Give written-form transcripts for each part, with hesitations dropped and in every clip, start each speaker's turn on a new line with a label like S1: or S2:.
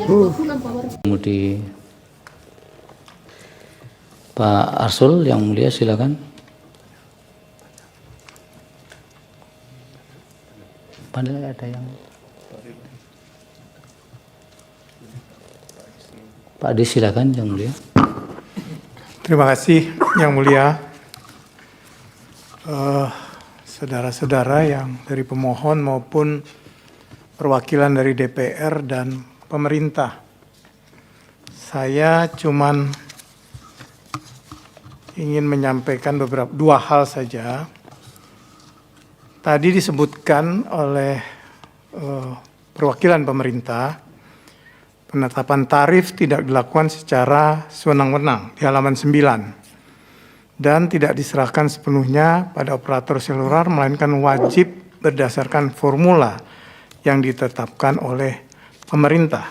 S1: Kemudian Pak Arsul yang mulia, silakan. Padahal ada yang Pak Adi, silakan yang mulia.
S2: Terima kasih yang mulia. Saudara-saudara yang dari pemohon maupun perwakilan dari DPR dan pemerintah. Saya cuman ingin menyampaikan dua hal saja. Tadi disebutkan oleh perwakilan pemerintah, penetapan tarif tidak dilakukan secara sewenang-wenang di halaman 9 dan tidak diserahkan sepenuhnya pada operator seluler, melainkan wajib berdasarkan formula yang ditetapkan oleh pemerintah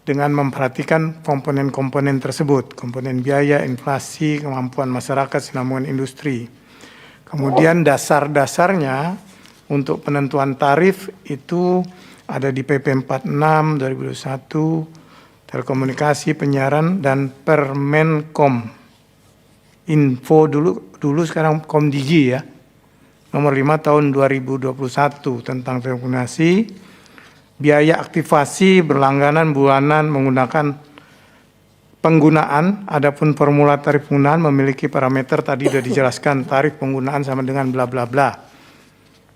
S2: dengan memperhatikan komponen-komponen tersebut, komponen biaya, inflasi, kemampuan masyarakat, sinambungan industri. Kemudian dasar-dasarnya untuk penentuan tarif itu ada di PP 46 2021, telekomunikasi, penyiaran, dan Permenkom Info dulu sekarang Komdigi ya, nomor 5 tahun 2021 tentang telekomunikasi. Biaya aktivasi berlangganan bulanan menggunakan penggunaan, adapun formula tarif penggunaan memiliki parameter tadi sudah dijelaskan, tarif penggunaan sama dengan bla bla bla.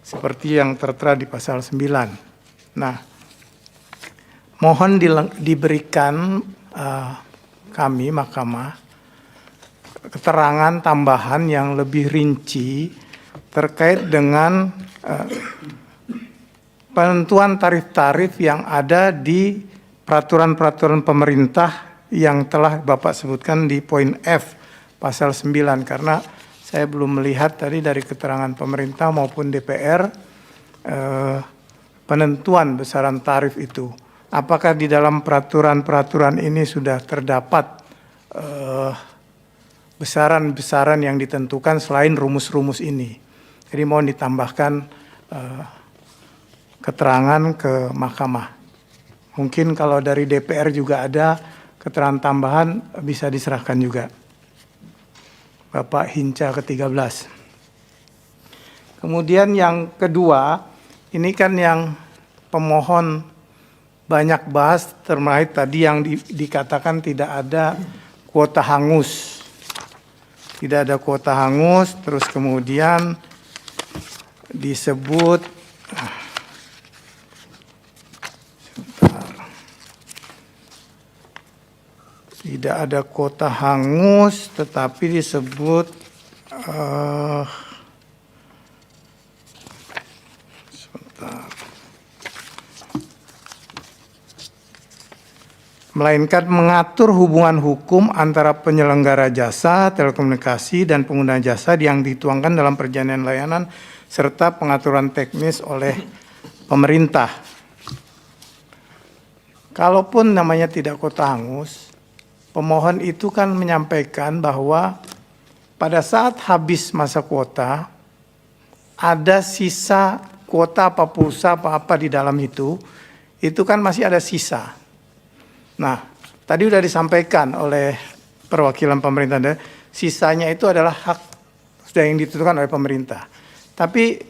S2: Seperti yang tertera di pasal 9. Nah, mohon diberikan kami Mahkamah keterangan tambahan yang lebih rinci terkait dengan penentuan tarif-tarif yang ada di peraturan-peraturan pemerintah yang telah Bapak sebutkan di poin F pasal 9, karena saya belum melihat tadi dari keterangan pemerintah maupun DPR penentuan besaran tarif itu. Apakah di dalam peraturan-peraturan ini sudah terdapat besaran-besaran yang ditentukan selain rumus-rumus ini. Jadi mohon ditambahkan keterangan ke Mahkamah. Mungkin kalau dari DPR juga ada keterangan tambahan bisa diserahkan juga. Bapak Hinca ke-13. Kemudian yang kedua, ini kan yang pemohon banyak bahas terkait tadi yang dikatakan tidak ada kuota hangus. Tidak ada kuota hangus, terus kemudian disebut tidak ada kuota hangus, tetapi disebut melainkan mengatur hubungan hukum antara penyelenggara jasa telekomunikasi dan pengguna jasa yang dituangkan dalam perjanjian layanan serta pengaturan teknis oleh pemerintah. Kalaupun namanya tidak kuota hangus, pemohon itu kan menyampaikan bahwa pada saat habis masa kuota, ada sisa kuota apa pulsa apa di dalam itu kan masih ada sisa. Nah, tadi sudah disampaikan oleh perwakilan pemerintah, sisanya itu adalah hak sudah yang ditentukan oleh pemerintah. Tapi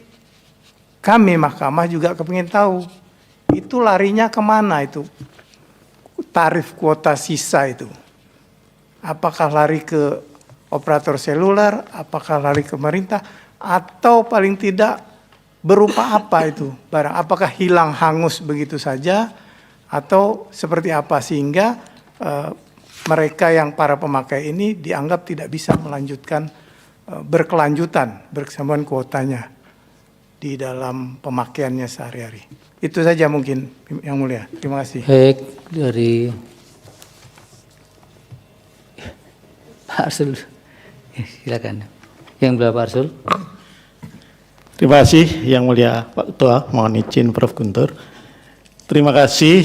S2: kami Mahkamah juga kepingin tahu, itu larinya kemana itu tarif kuota sisa itu. Apakah lari ke operator seluler, apakah lari ke pemerintah, atau paling tidak berupa apa itu barang? Apakah hilang hangus begitu saja, atau seperti apa sehingga mereka yang para pemakai ini dianggap tidak bisa melanjutkan berkelanjutan berkesamaan kuotanya di dalam pemakaiannya sehari-hari. Itu saja mungkin yang mulia. Terima kasih.
S1: Baik, dari Pak Arsul, silakan. Yang berapa Arsul?
S3: Terima kasih yang mulia Pak Ketua, mohon izin Prof. Guntur. Terima kasih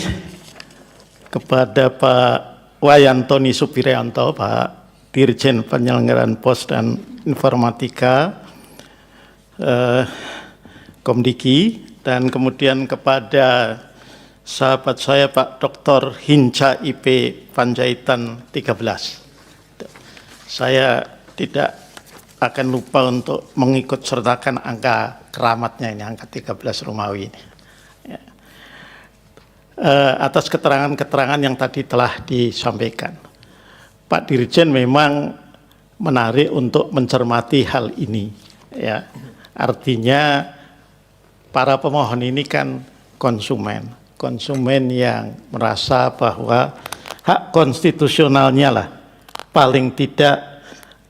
S3: kepada Pak Wayantoni Supirianto, Pak Dirjen Penyelenggaraan Pos dan Informatika Komdiki, dan kemudian kepada sahabat saya Pak Dr. Hinca IP Panjaitan 13. Saya tidak akan lupa untuk mengikut sertakan angka keramatnya ini, angka 13 Romawi ini. Ya. Atas keterangan-keterangan yang tadi telah disampaikan, Pak Dirjen memang menarik untuk mencermati hal ini. Ya. Artinya para pemohon ini kan konsumen yang merasa bahwa hak konstitusionalnya lah paling tidak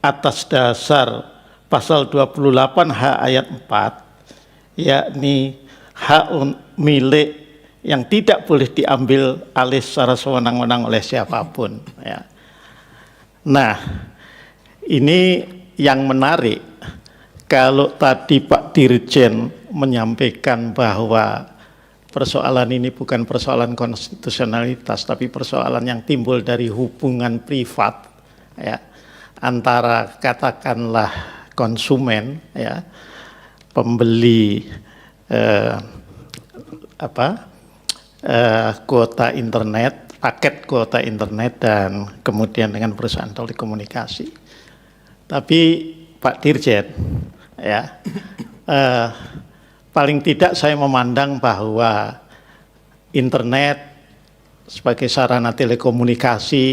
S3: atas dasar pasal 28 H ayat 4, yakni hak milik yang tidak boleh diambil alih secara sewenang-wenang oleh siapapun. Ya. Nah, ini yang menarik, kalau tadi Pak Dirjen menyampaikan bahwa persoalan ini bukan persoalan konstitusionalitas, tapi persoalan yang timbul dari hubungan privat, ya, antara katakanlah konsumen, ya, pembeli kuota internet, paket kuota internet, dan kemudian dengan perusahaan telekomunikasi. Tapi Pak Dirjen, ya, paling tidak saya memandang bahwa internet sebagai sarana telekomunikasi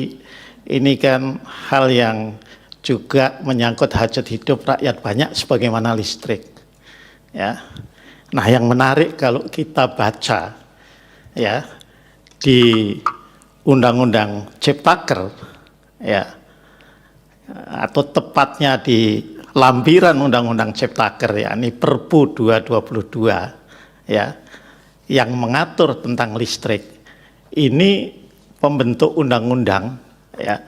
S3: ini kan hal yang juga menyangkut hajat hidup rakyat banyak sebagaimana listrik. Ya. Nah, yang menarik kalau kita baca, ya, di Undang-Undang Ciptaker, ya, atau tepatnya di lampiran Undang-Undang Ciptaker, yakni Perpu 222, ya, yang mengatur tentang listrik. Ini pembentuk undang-undang, ya,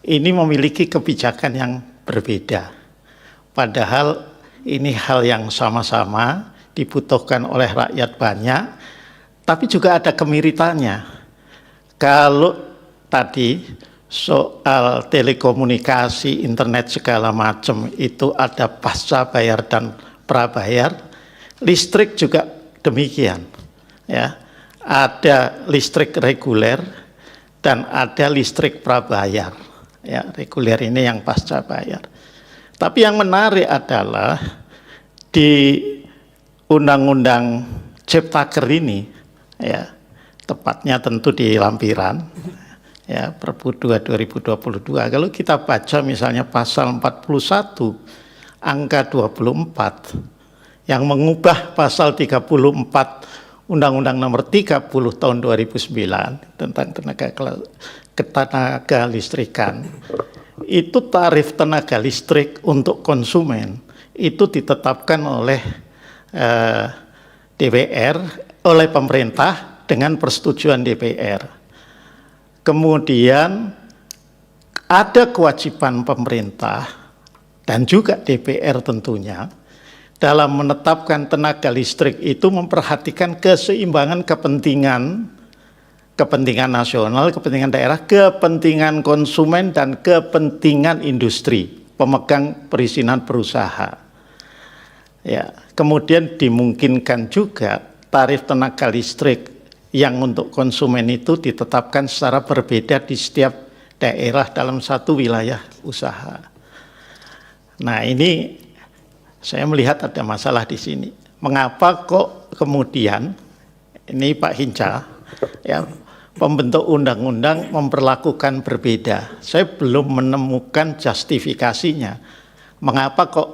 S3: ini memiliki kebijakan yang berbeda. Padahal ini hal yang sama-sama dibutuhkan oleh rakyat banyak, tapi juga ada kemiritannya. Kalau tadi soal telekomunikasi, internet segala macam itu ada pasca bayar dan prabayar, listrik juga demikian. Ya, ada listrik reguler dan ada listrik prabayar. Ya, reguler ini yang pasca bayar. Tapi yang menarik adalah di Undang-Undang Ciptaker ini, ya, tepatnya tentu di lampiran, ya, Perpu 2 2022. Kalau kita baca misalnya pasal 41 angka 24 yang mengubah pasal 34 Undang-Undang Nomor 30 tahun 2009 tentang tenaga listrikan, itu tarif tenaga listrik untuk konsumen itu ditetapkan oleh DPR, oleh pemerintah dengan persetujuan DPR. Kemudian ada kewajiban pemerintah dan juga DPR tentunya dalam menetapkan tenaga listrik itu memperhatikan keseimbangan kepentingan nasional, kepentingan daerah, kepentingan konsumen, dan kepentingan industri, pemegang perizinan berusaha. Ya, kemudian dimungkinkan juga tarif tenaga listrik yang untuk konsumen itu ditetapkan secara berbeda di setiap daerah dalam satu wilayah usaha. Nah, ini saya melihat ada masalah di sini. Mengapa kok kemudian ini Pak Hinca, ya, pembentuk undang-undang memperlakukan berbeda? Saya belum menemukan justifikasinya. Mengapa kok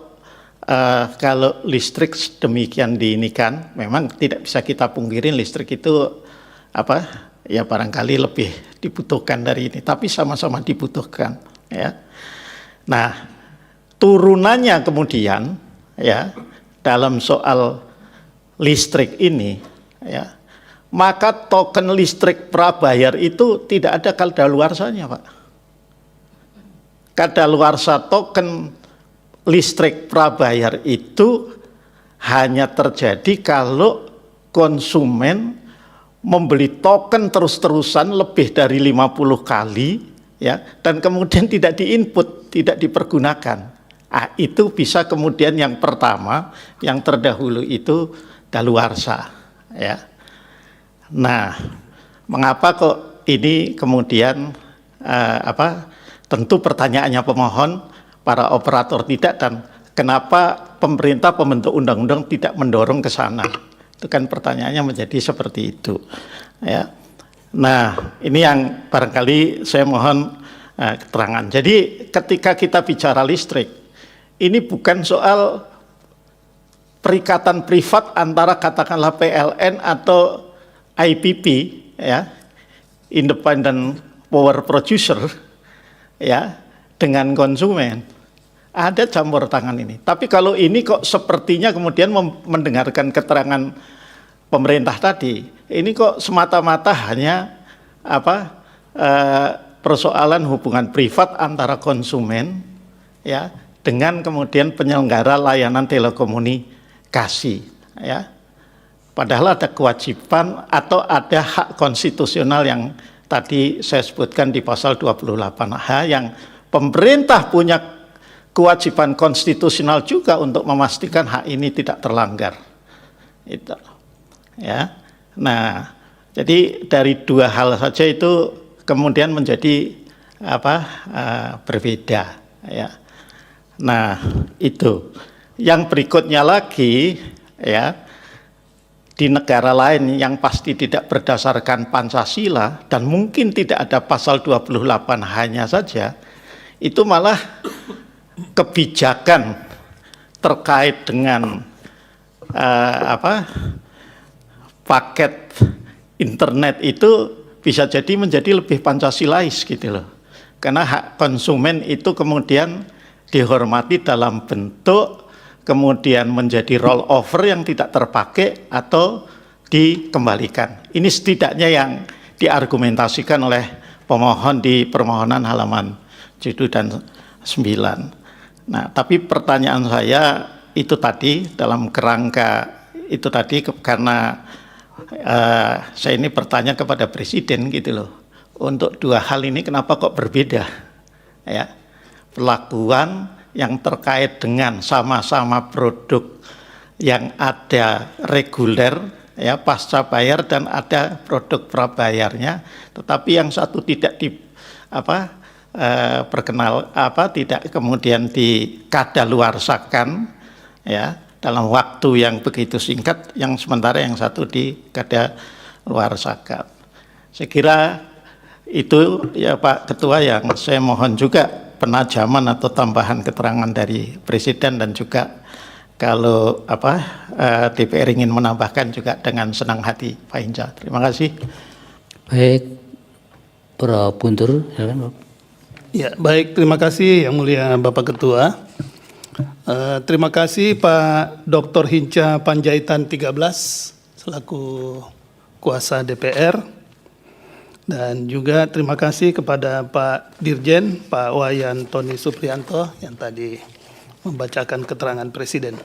S3: kalau listrik demikian diinikan, memang tidak bisa kita pungkirin listrik itu ya barangkali lebih dibutuhkan dari ini, tapi sama-sama dibutuhkan, ya. Nah, turunannya kemudian, ya, dalam soal listrik ini, ya, maka token listrik prabayar itu tidak ada kadaluarsanya, Pak. Kadaluarsa token listrik prabayar itu hanya terjadi kalau konsumen membeli token terus-terusan lebih dari 50 kali, ya, dan kemudian tidak diinput, tidak dipergunakan. Itu bisa kemudian yang pertama, yang terdahulu itu daluarsa, ya. Nah, mengapa kok ini kemudian tentu pertanyaannya pemohon, para operator tidak, dan kenapa pemerintah pembentuk undang-undang tidak mendorong ke sana? Itu kan pertanyaannya menjadi seperti itu. Ya. Nah, ini yang barangkali saya mohon keterangan. Jadi ketika kita bicara listrik, ini bukan soal perikatan privat antara katakanlah PLN atau IPP, ya, Independent Power Producer, ya, dengan konsumen. Ada campur tangan ini. Tapi kalau ini kok sepertinya kemudian mendengarkan keterangan pemerintah tadi, ini kok semata-mata hanya persoalan hubungan privat antara konsumen, ya, dengan kemudian penyelenggara layanan telekomunikasi, ya. Padahal ada kewajiban atau ada hak konstitusional yang tadi saya sebutkan di pasal 28H, yang pemerintah punya kewajiban konstitusional juga untuk memastikan hak ini tidak terlanggar. Itu, ya. Nah, jadi dari dua hal saja itu kemudian menjadi berbeda, ya. Nah, itu. Yang berikutnya lagi, ya, di negara lain yang pasti tidak berdasarkan Pancasila dan mungkin tidak ada pasal 28 hanya saja, itu malah kebijakan terkait dengan paket internet itu bisa jadi menjadi lebih Pancasilais gitu loh. Karena hak konsumen itu kemudian dihormati dalam bentuk kemudian menjadi roll over yang tidak terpakai atau dikembalikan. Ini setidaknya yang diargumentasikan oleh pemohon di permohonan halaman 7 dan 9. Nah, tapi pertanyaan saya itu tadi dalam kerangka itu tadi karena saya ini bertanya kepada Presiden gitu loh. Untuk dua hal ini kenapa kok berbeda? Ya. Perlakuan yang terkait dengan sama-sama produk yang ada reguler, ya, pasca bayar, dan ada produk prabayarnya, tetapi yang satu tidak tidak kemudian dikadaluarsakan, ya, dalam waktu yang begitu singkat, yang sementara yang satu dikadaluarsakan. Saya kira itu, ya Pak Ketua, yang saya mohon juga penajaman atau tambahan keterangan dari Presiden, dan juga kalau DPR ingin menambahkan juga dengan senang hati, Pak Hinca. Terima kasih.
S1: Baik, Prof. Guntur, silakan, Prof.
S4: Ya, baik, terima kasih Yang Mulia Bapak Ketua. Terima kasih Pak Dr. Hinca Panjaitan 13 selaku kuasa DPR. Dan juga terima kasih kepada Pak Dirjen, Pak Wayan Tony Suprianto yang tadi membacakan keterangan Presiden.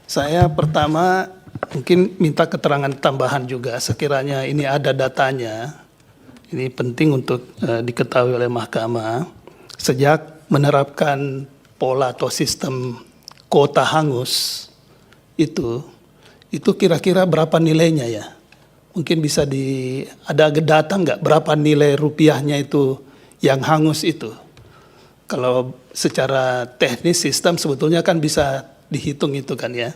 S4: Saya pertama mungkin minta keterangan tambahan juga, sekiranya ini ada datanya. Ini penting untuk diketahui oleh Mahkamah. Sejak menerapkan pola atau sistem kuota hangus itu kira-kira berapa nilainya ya? Mungkin bisa ada data nggak berapa nilai rupiahnya itu yang hangus itu? Kalau secara teknis sistem sebetulnya kan bisa dihitung itu kan ya.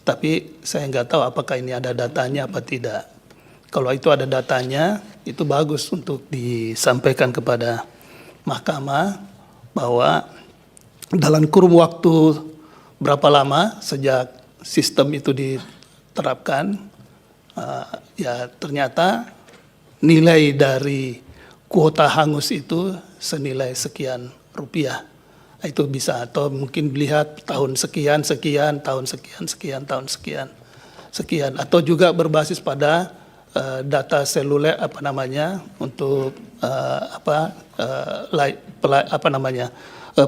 S4: Tapi saya nggak tahu apakah ini ada datanya apa tidak. Kalau itu ada datanya, itu bagus untuk disampaikan kepada Mahkamah bahwa dalam kurun waktu berapa lama sejak sistem itu diterapkan, ya ternyata nilai dari kuota hangus itu senilai sekian rupiah. Itu bisa, atau mungkin lihat tahun sekian, tahun sekian, atau juga berbasis pada data seluler untuk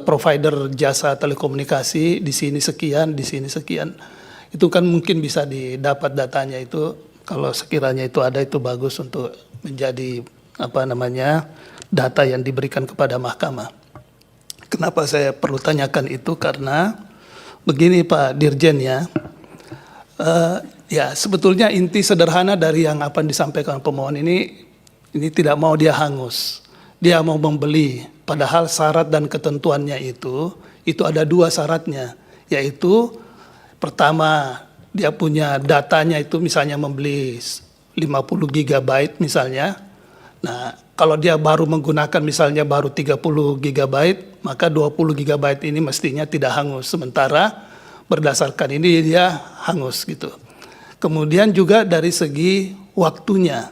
S4: provider jasa telekomunikasi di sini sekian, di sini sekian. Itu kan mungkin bisa didapat datanya itu. Kalau sekiranya itu ada, itu bagus untuk menjadi data yang diberikan kepada Mahkamah. Kenapa saya perlu tanyakan itu? Karena begini Pak Dirjen ya, ya sebetulnya inti sederhana dari yang apa yang disampaikan pemohon ini tidak mau dia hangus. Dia mau membeli, padahal syarat dan ketentuannya itu ada 2 syaratnya, yaitu pertama dia punya datanya itu misalnya membeli 50 GB misalnya. Nah, kalau dia baru menggunakan misalnya baru 30 GB, maka 20 GB ini mestinya tidak hangus. Sementara berdasarkan ini dia hangus gitu. Kemudian juga dari segi waktunya.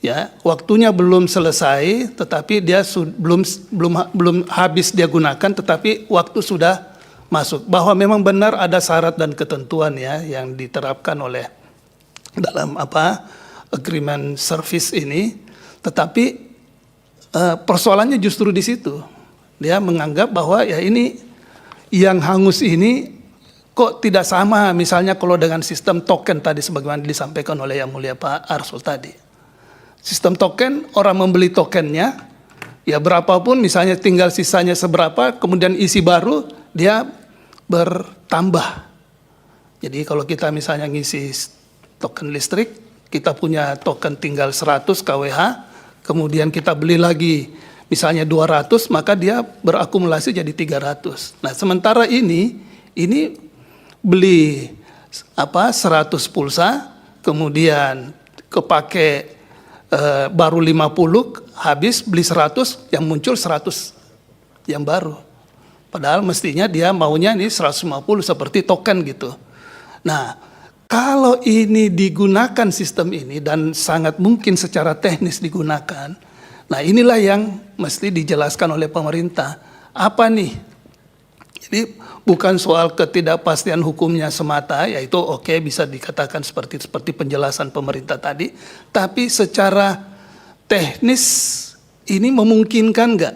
S4: Ya, waktunya belum selesai, tetapi dia belum habis dia gunakan, tetapi waktu sudah masuk. Bahwa memang benar ada syarat dan ketentuan ya yang diterapkan oleh dalam agreement service ini, tetapi persoalannya justru di situ. Dia menganggap bahwa ya ini yang hangus ini kok tidak sama misalnya kalau dengan sistem token tadi sebagaimana disampaikan oleh Yang Mulia Pak Arsul tadi. Sistem token, orang membeli tokennya, ya berapapun misalnya tinggal sisanya seberapa, kemudian isi baru, dia bertambah. Jadi kalau kita misalnya ngisi token listrik, kita punya token tinggal 100 kWh, kemudian kita beli lagi misalnya 200, maka dia berakumulasi jadi 300. Nah sementara ini beli 100 pulsa, kemudian kepake baru 50, habis beli 100, yang muncul 100 yang baru. Padahal mestinya dia maunya ini 150 seperti token gitu. Nah, kalau ini digunakan sistem ini dan sangat mungkin secara teknis digunakan, nah inilah yang mesti dijelaskan oleh pemerintah. Apa nih? Jadi bukan soal ketidakpastian hukumnya semata, yaitu oke bisa dikatakan seperti penjelasan pemerintah tadi, tapi secara teknis ini memungkinkan nggak?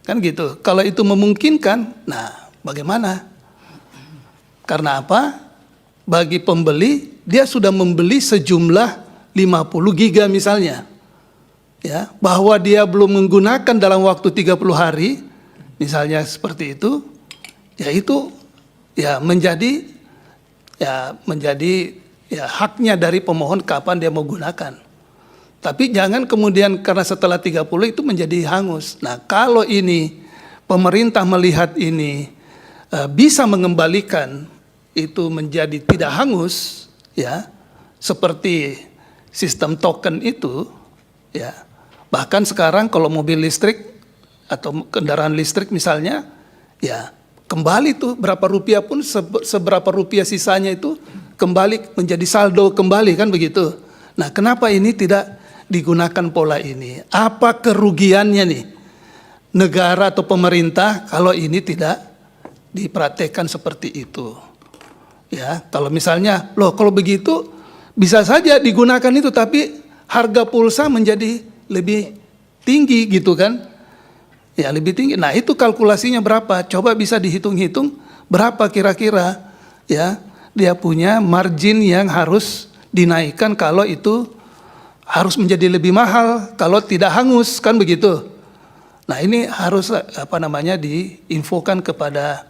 S4: Kan gitu. Kalau itu memungkinkan, nah bagaimana? Karena apa? Bagi pembeli, dia sudah membeli sejumlah 50 giga misalnya. Ya, bahwa dia belum menggunakan dalam waktu 30 hari, misalnya seperti itu, menjadi haknya dari pemohon kapan dia mau gunakan. Tapi jangan kemudian karena setelah 30 itu menjadi hangus. Nah, kalau ini pemerintah melihat ini bisa mengembalikan itu menjadi tidak hangus, ya, seperti sistem token itu, ya. Bahkan sekarang kalau mobil listrik atau kendaraan listrik misalnya, ya kembali tuh berapa rupiah pun seberapa rupiah sisanya itu kembali menjadi saldo kembali kan begitu. Nah kenapa ini tidak digunakan pola ini? Apa kerugiannya nih negara atau pemerintah kalau ini tidak dipraktekkan seperti itu? Ya kalau misalnya kalau begitu bisa saja digunakan itu tapi harga pulsa menjadi lebih tinggi gitu kan? Ya lebih tinggi. Nah itu kalkulasinya berapa? Coba bisa dihitung-hitung berapa kira-kira ya dia punya margin yang harus dinaikkan kalau itu harus menjadi lebih mahal kalau tidak hangus kan begitu. Nah ini harus diinfokan kepada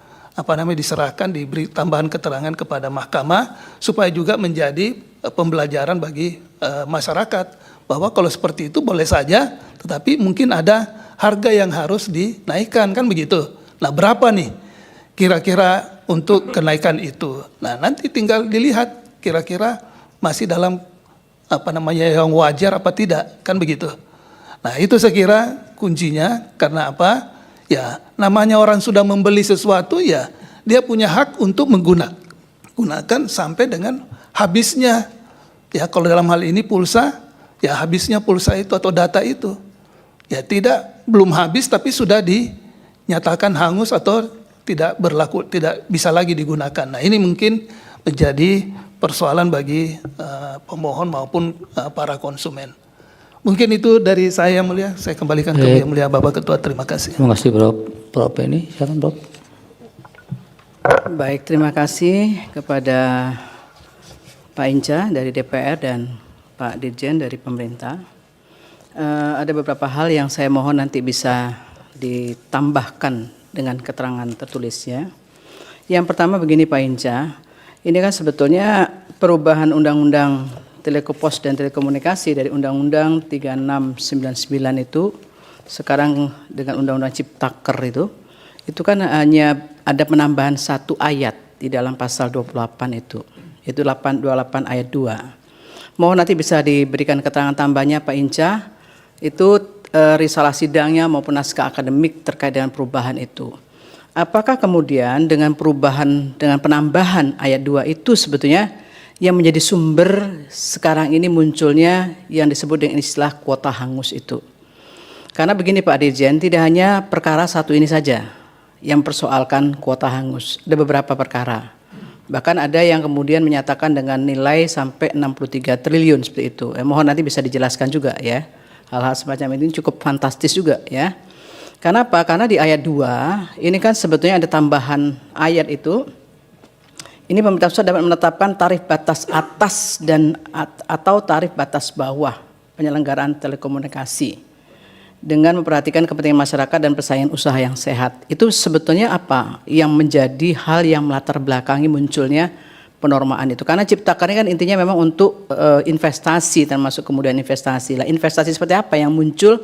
S4: diserahkan diberi tambahan keterangan kepada mahkamah supaya juga menjadi pembelajaran bagi masyarakat bahwa kalau seperti itu boleh saja tetapi mungkin ada harga yang harus dinaikkan kan begitu. Nah berapa nih kira-kira untuk kenaikan itu? Nah nanti tinggal dilihat kira-kira masih dalam yang wajar apa tidak kan begitu. Nah itu saya kira kuncinya karena apa? Ya namanya orang sudah membeli sesuatu ya dia punya hak untuk menggunakan sampai dengan habisnya. Ya kalau dalam hal ini pulsa ya habisnya pulsa itu atau data itu. Ya belum habis tapi sudah dinyatakan hangus atau tidak berlaku, tidak bisa lagi digunakan. Nah ini mungkin menjadi persoalan bagi pemohon maupun para konsumen. Mungkin itu dari saya yang mulia. Saya kembalikan ke yang mulia Bapak Ketua. Terima kasih.
S1: Terima kasih Prof. Penny. Silakan Prof.
S5: Baik, terima kasih kepada Pak Inca dari DPR dan Pak Dirjen dari pemerintah. Ada beberapa hal yang saya mohon nanti bisa ditambahkan dengan keterangan tertulisnya. Yang pertama begini Pak Inca, Ini kan sebetulnya perubahan Undang-Undang Pos dan Telekomunikasi dari Undang-Undang 3699 itu sekarang dengan Undang-Undang Ciptaker itu kan hanya ada penambahan 1 ayat di dalam pasal 28 itu 828 ayat 2. Mohon nanti bisa diberikan keterangan tambahnya Pak Hinca, itu risalah sidangnya maupun naskah akademik terkait dengan perubahan itu. Apakah kemudian dengan penambahan ayat 2 itu sebetulnya yang menjadi sumber sekarang ini munculnya yang disebut dengan istilah kuota hangus itu? Karena begini Pak Dirjen, tidak hanya perkara satu ini saja yang persoalkan kuota hangus, ada beberapa perkara. Bahkan ada yang kemudian menyatakan dengan nilai sampai 63 triliun seperti itu. Mohon nanti bisa dijelaskan juga ya. Hal-hal semacam ini cukup fantastis juga ya. Karena apa? Karena di ayat 2 ini kan sebetulnya ada tambahan ayat itu. Ini pemerintah pusat dapat menetapkan tarif batas atas dan atau tarif batas bawah penyelenggaraan telekomunikasi dengan memperhatikan kepentingan masyarakat dan persaingan usaha yang sehat. Itu sebetulnya apa yang menjadi hal yang melatar belakangi munculnya penormaan itu? Karena Ciptaker ini kan intinya memang untuk investasi, termasuk kemudian investasi. Lah, investasi seperti apa yang muncul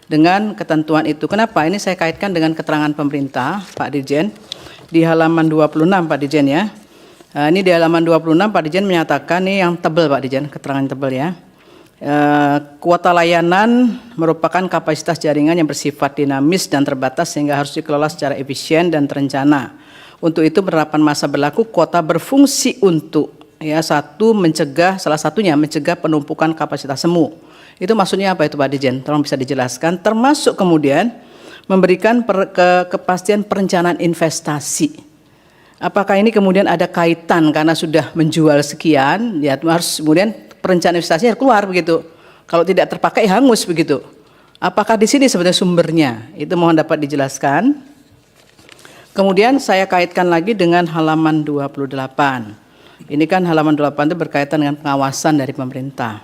S5: dengan ketentuan itu? Kenapa? Ini saya kaitkan dengan keterangan pemerintah, Pak Dirjen, di halaman 26, Pak Dirjen ya. Ini di halaman 26 Pak Dirjen menyatakan, ini yang tebal Pak Dirjen, keterangan tebal ya. Kuota layanan merupakan kapasitas jaringan yang bersifat dinamis dan terbatas sehingga harus dikelola secara efisien dan terencana. Untuk itu penerapan masa berlaku kuota berfungsi untuk salah satunya mencegah penumpukan kapasitas semu. Itu maksudnya apa itu Pak Dirjen? Tolong bisa dijelaskan. Termasuk kemudian memberikan kepastian perencanaan investasi. Apakah ini kemudian ada kaitan karena sudah menjual sekian, ya harus kemudian perencanaan investasinya keluar begitu. Kalau tidak terpakai hangus begitu. Apakah di sini sebenarnya sumbernya? Itu mohon dapat dijelaskan. Kemudian saya kaitkan lagi dengan halaman 28. Ini kan halaman 28 itu berkaitan dengan pengawasan dari pemerintah.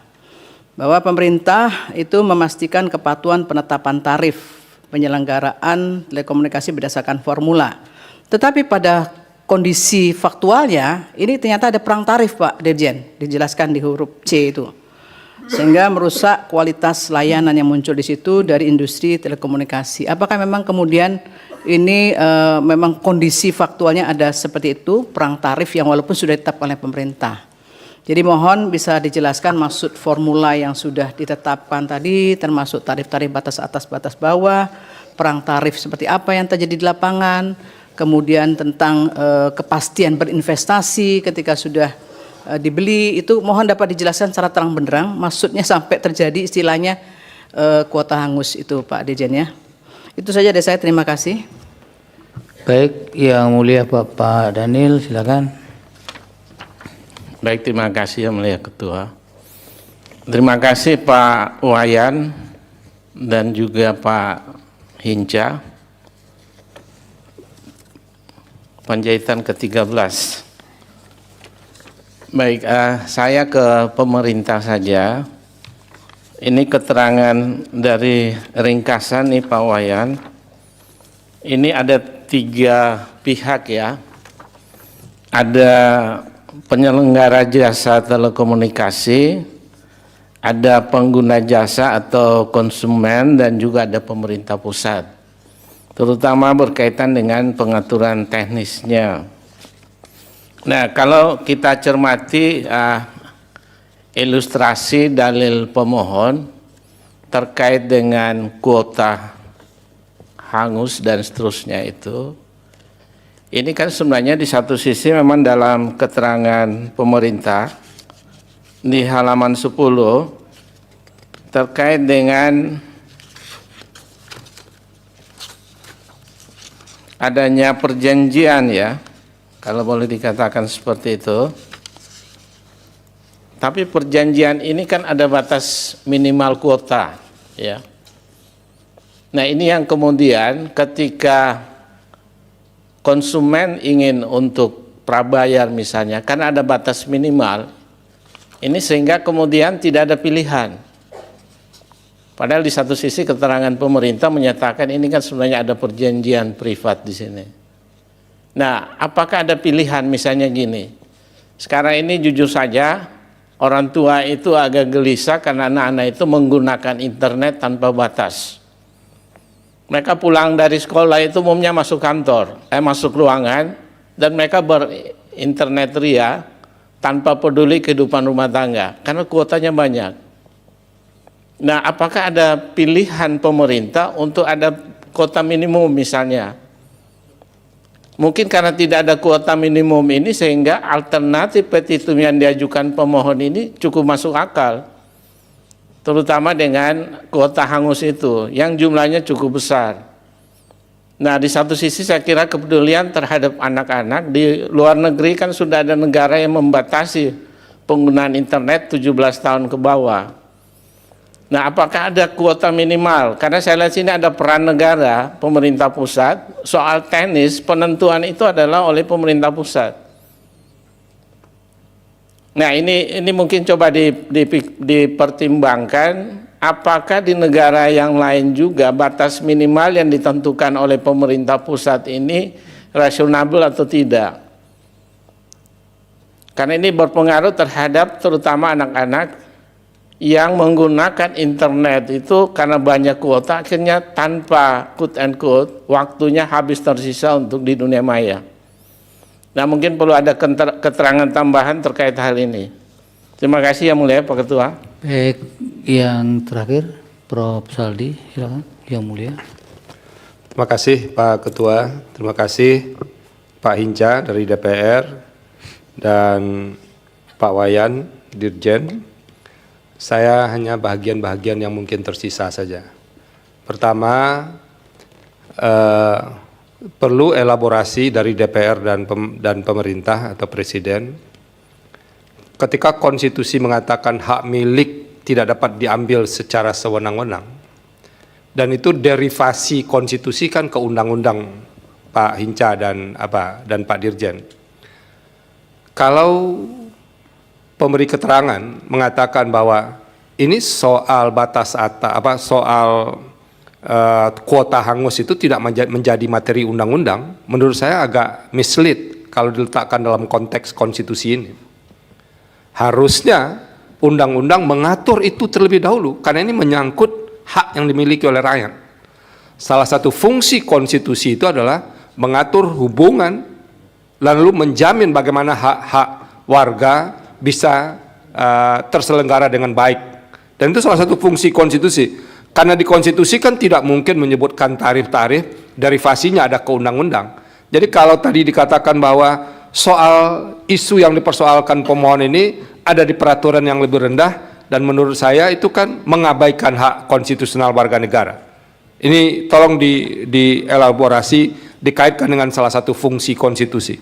S5: Bahwa pemerintah itu memastikan kepatuhan penetapan tarif penyelenggaraan telekomunikasi berdasarkan formula. Tetapi pada kondisi faktualnya, ini ternyata ada perang tarif Pak Dirjen, dijelaskan di huruf C itu. Sehingga merusak kualitas layanan yang muncul di situ dari industri telekomunikasi. Apakah memang kemudian ini memang kondisi faktualnya ada seperti itu, perang tarif yang walaupun sudah ditetapkan oleh pemerintah. Jadi mohon bisa dijelaskan maksud formula yang sudah ditetapkan tadi, termasuk tarif-tarif batas atas, batas bawah, perang tarif seperti apa yang terjadi di lapangan, kemudian tentang kepastian berinvestasi ketika sudah dibeli, itu mohon dapat dijelaskan secara terang benderang maksudnya sampai terjadi istilahnya kuota hangus itu Pak Dirjen ya. Itu saja dari saya, terima kasih.
S1: Baik, Yang Mulia Bapak Daniel, silakan.
S6: Baik, terima kasih Yang Mulia Ketua. Terima kasih Pak Wayan dan juga Pak Hinca. Panjaitan ke-13. Baik, saya ke pemerintah saja. Ini keterangan dari ringkasan nih Pak Wayan. Ini ada 3 pihak ya. Ada penyelenggara jasa telekomunikasi, ada pengguna jasa atau konsumen, dan juga ada pemerintah pusat. Terutama berkaitan dengan pengaturan teknisnya. Nah, kalau kita cermati ilustrasi dalil pemohon terkait dengan kuota hangus dan seterusnya itu, ini kan sebenarnya di satu sisi memang dalam keterangan pemerintah di halaman 10 terkait dengan adanya perjanjian ya, kalau boleh dikatakan seperti itu. Tapi perjanjian ini kan ada batas minimal kuota ya. Nah, ini yang kemudian ketika konsumen ingin untuk prabayar misalnya, karena ada batas minimal, ini sehingga kemudian tidak ada pilihan. Padahal di satu sisi keterangan pemerintah menyatakan ini kan sebenarnya ada perjanjian privat di sini. Nah, apakah ada pilihan misalnya gini, Sekarang ini jujur saja, orang tua itu agak gelisah karena anak-anak itu menggunakan internet tanpa batas. Mereka pulang dari sekolah itu umumnya masuk kantor, masuk ruangan, dan mereka berinternet ria tanpa peduli kehidupan rumah tangga, karena kuotanya banyak. Nah, apakah ada pilihan pemerintah untuk ada kuota minimum misalnya? Mungkin karena tidak ada kuota minimum ini sehingga alternatif petitum yang diajukan pemohon ini cukup masuk akal. Terutama dengan kuota hangus itu yang jumlahnya cukup besar. Nah, di satu sisi saya kira kepedulian terhadap anak-anak, di luar negeri kan sudah ada negara yang membatasi penggunaan internet 17 tahun ke bawah. Nah, apakah ada kuota minimal? Karena saya lihat sini ada peran negara, pemerintah pusat. Soal teknis, penentuan itu adalah oleh pemerintah pusat. Nah, ini mungkin coba dipertimbangkan, apakah di negara yang lain juga batas minimal yang ditentukan oleh pemerintah pusat ini rasional atau tidak? Karena ini berpengaruh terhadap terutama anak-anak yang menggunakan internet itu karena banyak kuota, akhirnya tanpa quote and quote waktunya habis tersisa untuk di dunia maya. Nah, mungkin perlu ada keterangan tambahan terkait hal ini. Terima kasih Yang Mulia Pak Ketua.
S1: Baik, yang terakhir Prof. Saldi, silakan Yang Mulia.
S7: Terima kasih Pak Ketua, terima kasih Pak Hinca dari DPR dan Pak Wayan Dirjen. Saya hanya bagian-bagian yang mungkin tersisa saja. Pertama, perlu elaborasi dari DPR dan pemerintah atau Presiden. Ketika konstitusi mengatakan hak milik tidak dapat diambil secara sewenang-wenang, dan itu derivasi konstitusi kan ke undang-undang Pak Hinca dan Pak Dirjen. Kalau pemberi keterangan mengatakan bahwa ini soal batas soal kuota hangus itu tidak menjadi materi undang-undang, menurut saya agak mislead kalau diletakkan dalam konteks konstitusi ini. Harusnya undang-undang mengatur itu terlebih dahulu, karena ini menyangkut hak yang dimiliki oleh rakyat. Salah satu fungsi konstitusi itu adalah mengatur hubungan, lalu menjamin bagaimana hak-hak warga bisa terselenggara dengan baik. Dan itu salah satu fungsi konstitusi. Karena di konstitusi kan tidak mungkin menyebutkan tarif-tarif, derivasinya ada ke undang-undang. Jadi kalau tadi dikatakan bahwa soal isu yang dipersoalkan pemohon ini ada di peraturan yang lebih rendah, dan menurut saya itu kan mengabaikan hak konstitusional warga negara. Ini tolong dielaborasi, dikaitkan dengan salah satu fungsi konstitusi.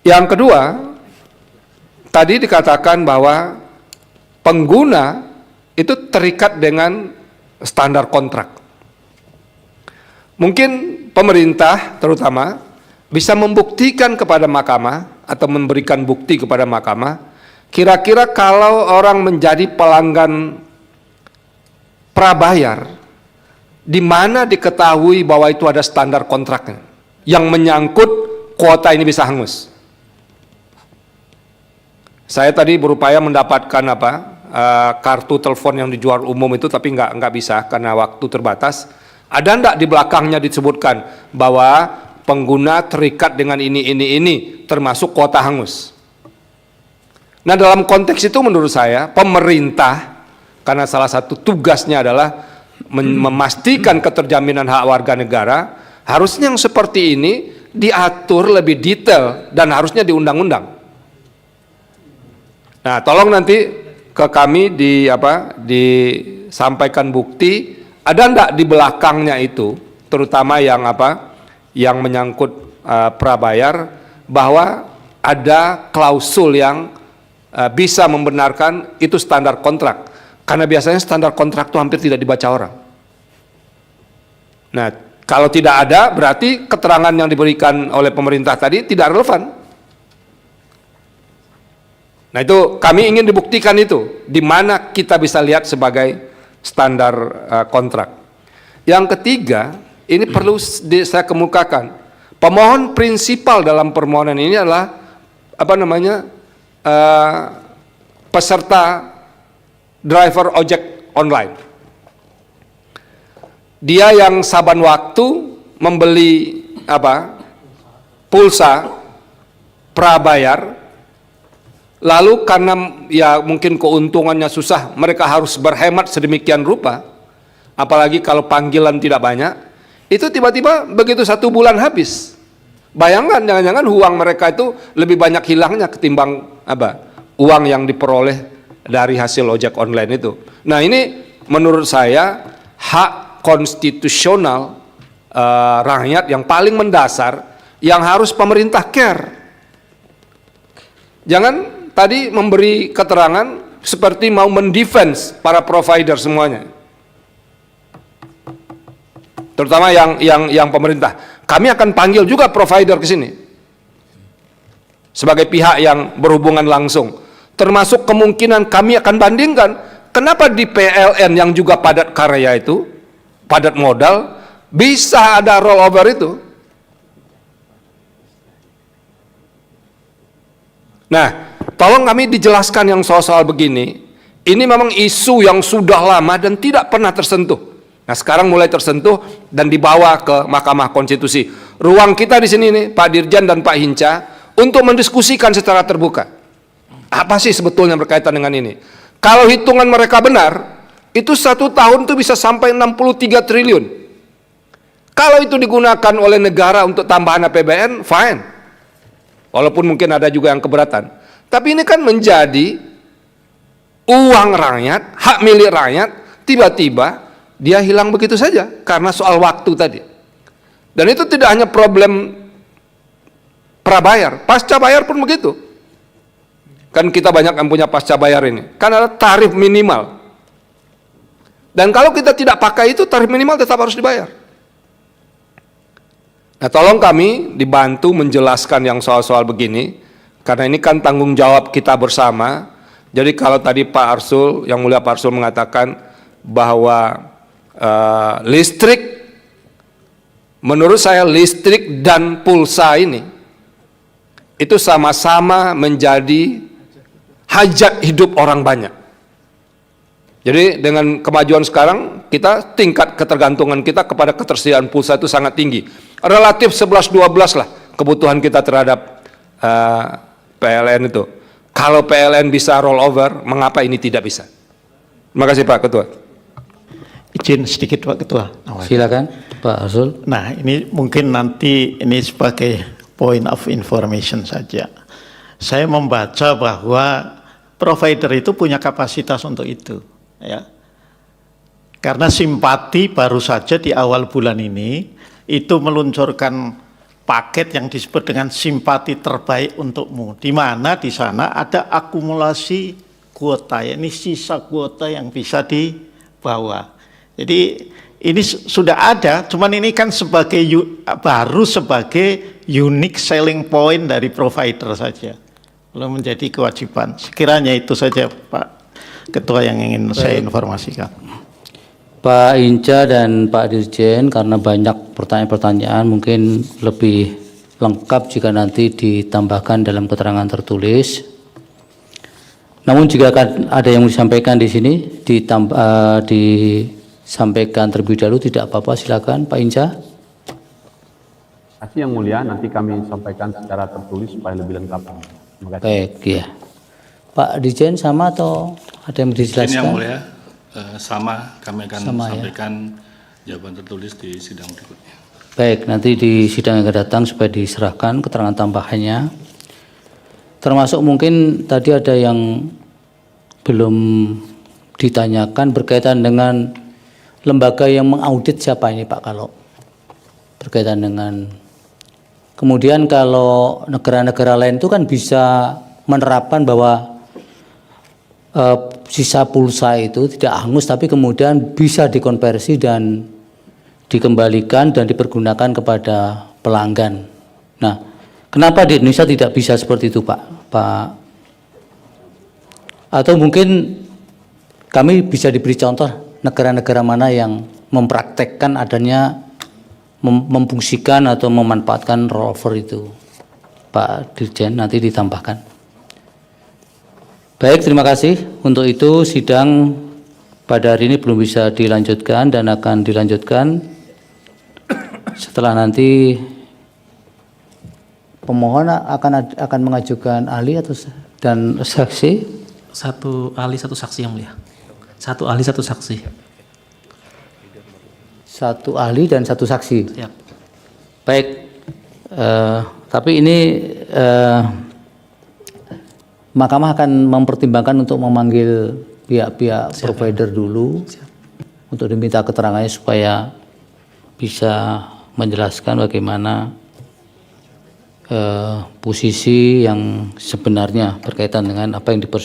S7: Yang kedua, tadi dikatakan bahwa pengguna itu terikat dengan standar kontrak. Mungkin pemerintah terutama bisa membuktikan kepada mahkamah atau memberikan bukti kepada mahkamah, kira-kira kalau orang menjadi pelanggan prabayar, di mana diketahui bahwa itu ada standar kontraknya yang menyangkut kuota ini bisa hangus. Saya tadi berupaya mendapatkan kartu telepon yang dijual umum itu, tapi nggak bisa karena waktu terbatas. Ada enggak di belakangnya disebutkan bahwa pengguna terikat dengan ini termasuk kuota hangus. Nah, dalam konteks itu menurut saya pemerintah, karena salah satu tugasnya adalah memastikan keterjaminan hak warga negara, harusnya yang seperti ini diatur lebih detail dan harusnya di undang-undang. Nah, tolong nanti ke kami disampaikan bukti, ada enggak di belakangnya itu, terutama yang yang menyangkut prabayar, bahwa ada klausul yang bisa membenarkan itu standar kontrak. Karena biasanya standar kontrak itu hampir tidak dibaca orang. Nah, kalau tidak ada, berarti keterangan yang diberikan oleh pemerintah tadi tidak relevan. Nah, itu kami ingin dibuktikan itu, di mana kita bisa lihat sebagai standar kontrak. Yang ketiga, ini perlu saya kemukakan. Pemohon prinsipal dalam permohonan ini adalah peserta driver ojek online. Dia yang saban waktu membeli pulsa prabayar, lalu karena ya mungkin keuntungannya susah, mereka harus berhemat sedemikian rupa, apalagi kalau panggilan tidak banyak, itu tiba-tiba begitu 1 bulan habis. Bayangkan, jangan-jangan uang mereka itu lebih banyak hilangnya ketimbang uang yang diperoleh dari hasil ojek online itu. Nah, ini menurut saya hak konstitusional rakyat yang paling mendasar yang harus pemerintah care. Jangan tadi memberi keterangan seperti mau mendefense para provider semuanya, terutama yang pemerintah. Kami akan panggil juga provider ke sini sebagai pihak yang berhubungan langsung, termasuk kemungkinan kami akan bandingkan kenapa di PLN yang juga padat karya itu, padat modal, bisa ada rollover itu. Nah, tolong kami dijelaskan yang soal-soal begini. Ini memang isu yang sudah lama dan tidak pernah tersentuh. Nah, sekarang mulai tersentuh dan dibawa ke Mahkamah Konstitusi. Ruang kita di sini nih, Pak Dirjen dan Pak Hinca, untuk mendiskusikan secara terbuka. Apa sih sebetulnya berkaitan dengan ini? Kalau hitungan mereka benar, itu 1 tahun itu bisa sampai 63 triliun. Kalau itu digunakan oleh negara untuk tambahan APBN, fine. Walaupun mungkin ada juga yang keberatan. Tapi ini kan menjadi uang rakyat, hak milik rakyat, tiba-tiba dia hilang begitu saja karena soal waktu tadi. Dan itu tidak hanya problem prabayar, pasca bayar pun begitu. Kan kita banyak yang punya pasca bayar ini. Kan ada tarif minimal. Dan kalau kita tidak pakai itu, tarif minimal tetap harus dibayar. Nah, tolong kami dibantu menjelaskan yang soal-soal begini, karena ini kan tanggung jawab kita bersama. Jadi kalau tadi Pak Arsul, Yang Mulia Pak Arsul mengatakan bahwa listrik, menurut saya listrik dan pulsa ini, itu sama-sama menjadi hajat hidup orang banyak. Jadi dengan kemajuan sekarang, tingkat ketergantungan kita kepada ketersediaan pulsa itu sangat tinggi. Relatif 11-12 lah kebutuhan kita terhadap PLN itu. Kalau PLN bisa rollover, mengapa ini tidak bisa? Terima kasih Pak Ketua.
S3: Izin sedikit Pak Ketua.
S1: Silakan Pak Arsul.
S3: Nah, ini mungkin nanti ini sebagai point of information saja. Saya membaca bahwa provider itu punya kapasitas untuk itu, ya. Karena Simpati baru saja di awal bulan ini itu meluncurkan paket yang disebut dengan Simpati Terbaik Untukmu, di mana di sana ada akumulasi kuota, ya, ini sisa kuota yang bisa dibawa. Jadi ini sudah ada, cuman ini kan baru sebagai unique selling point dari provider saja, belum menjadi kewajiban. Sekiranya itu saja Pak Ketua yang ingin saya informasikan.
S1: Pak Hinca dan Pak Dirjen, karena banyak pertanyaan-pertanyaan, mungkin lebih lengkap jika nanti ditambahkan dalam keterangan tertulis. Namun jika ada yang mau disampaikan di sini, disampaikan terlebih dahulu, tidak apa-apa, silakan Pak Hinca.
S8: Terima kasih Yang Mulia, nanti kami sampaikan secara tertulis supaya lebih lengkap. Terima kasih.
S1: Baik, ya. Pak Dirjen sama atau ada yang dijelaskan?
S9: Ini Yang Mulia, sama, kami akan sampaikan jawaban tertulis di sidang berikutnya.
S1: Baik, nanti di sidang yang akan datang supaya diserahkan keterangan tambahannya. Termasuk mungkin tadi ada yang belum ditanyakan berkaitan dengan lembaga yang mengaudit siapa ini Pak, kalau berkaitan dengan, kemudian kalau negara-negara lain itu kan bisa menerapkan bahwa sisa pulsa itu tidak hangus tapi kemudian bisa dikonversi dan dikembalikan dan dipergunakan kepada pelanggan. Nah, kenapa di Indonesia tidak bisa seperti itu Pak? Atau mungkin kami bisa diberi contoh negara-negara mana yang mempraktekkan adanya memfungsikan atau memanfaatkan rollover itu, Pak Dirjen, nanti ditambahkan. Baik, terima kasih. Untuk itu sidang pada hari ini belum bisa dilanjutkan dan akan dilanjutkan setelah nanti pemohon akan mengajukan ahli atau dan saksi.
S10: Satu ahli satu saksi yang mulia. Satu ahli satu saksi.
S1: Satu ahli dan satu saksi.
S10: Siap.
S1: Baik, tapi ini Mahkamah akan mempertimbangkan untuk memanggil pihak-pihak provider dulu untuk diminta keterangannya supaya bisa menjelaskan bagaimana posisi yang sebenarnya berkaitan dengan apa yang dipersoalkan.